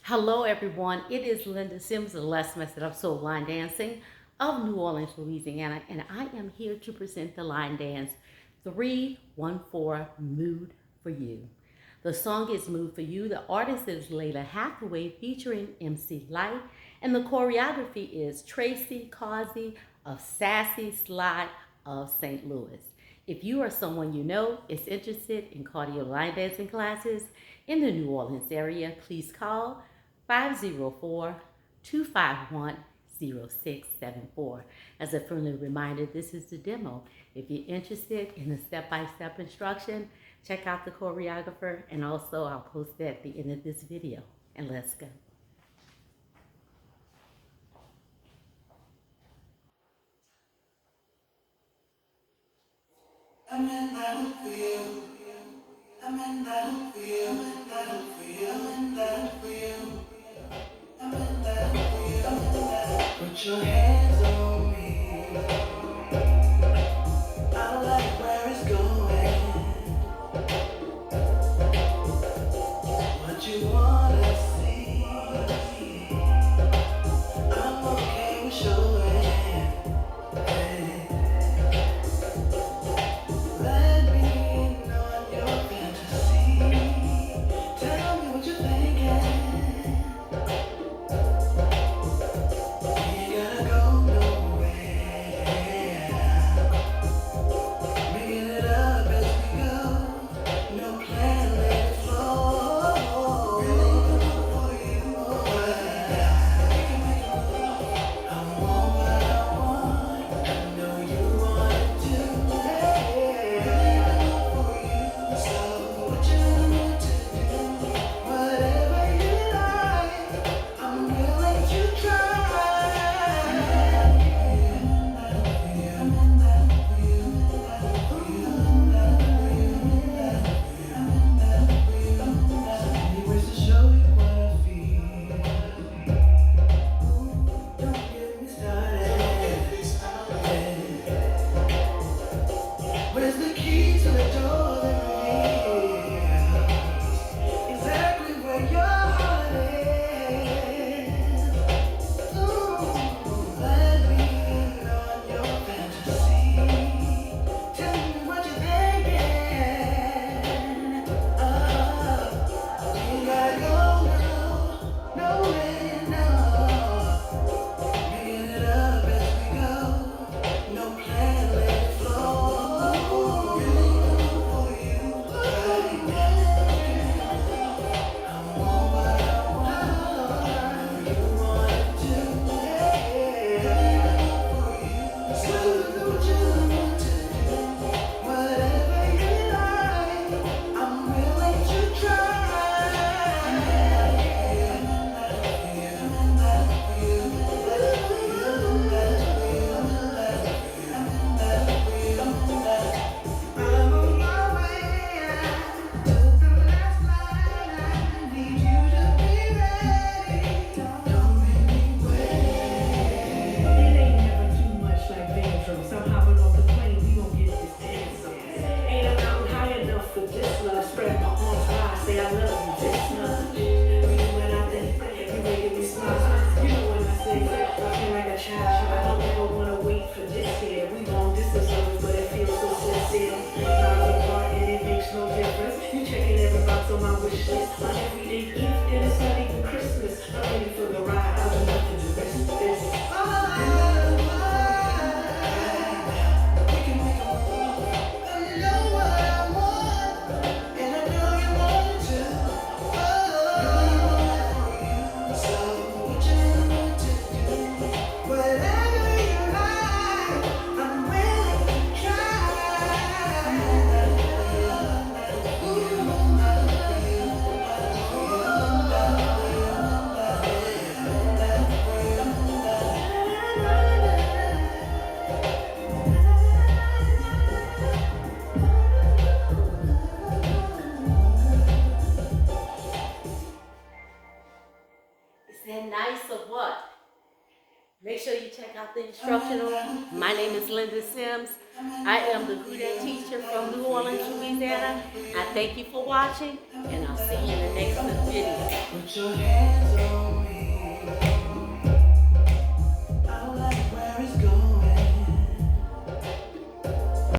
Hello everyone, it is Linda Sims, the last method of soul line dancing of New Orleans, Louisiana, and I am here to present the line dance 314 Mood for You. The song is Mood for You. The artist is LALAH Hathaway featuring MCLYTE, and the choreography is TRACEY, CAUSEY of SASSY Slide of St. Louis. If you or someone you know is interested in cardio line dancing classes in the New Orleans area, please call 504-251-0674. As a friendly reminder, this is the demo. If you're interested in the step-by-step instruction, check out the choreographer, and also I'll post that at the end of this video. And let's go. I'm in that for you. I'm in that for you. I'm in that for you. I'm in that for you. I'm in that for you. I'm in that. Put your hands on me. I like where it's going. What you wanna see? I'm okay with showing. Hey. Let me know your fantasy. Tell me what you're thinking. You gotta go nowhere. Making it up as we go. No plan, let it flow. Really for you. I want what I want. I know you want it too. Really for you. So what you want to do, whatever you like, I'm willing to try. Anyways, to show you what I feel. Don't get me started. Where's the key to the door that reveals exactly where your heart is? Ooh, let me know your fantasy. Tell me what you're thinking. You gotta go now, no way, no. Making it up as we go. No plan, let it flow. Really for you, right now. I want what I want. I know you want it too. Really for you. So do what you want to do. Whatever you like, I'm willing to try. I'm on my way. Took the last line. I need you to be ready. Don't make me wait. It ain't never too much like Vandross. I'm hopping off the plane, we gon' get this dance on. Ain't a mountain high enough for this love. Spread my arms wide, say I love you this much. When I think, you making me smile. You know when I say, rocking like a child. I don't ever wanna wait for this here. We long distance lovers, but it feels so sincere. Miles apart and it makes no difference. You checking every box on my wish list. My everyday gift, and it's not even Christmas. I'm ready for the ride. I've been nothing to miss this. We can make a move. I know what I want, and I know you want it too. For you, so what you want to do, whatever you like, I'm willing to try. Is that nice or what? Make sure you check out the instructional. My name is Linda Sims. I am the Huda teacher from New Orleans, Louisiana. I thank you for watching, and I'll see you in the next video. Put your hands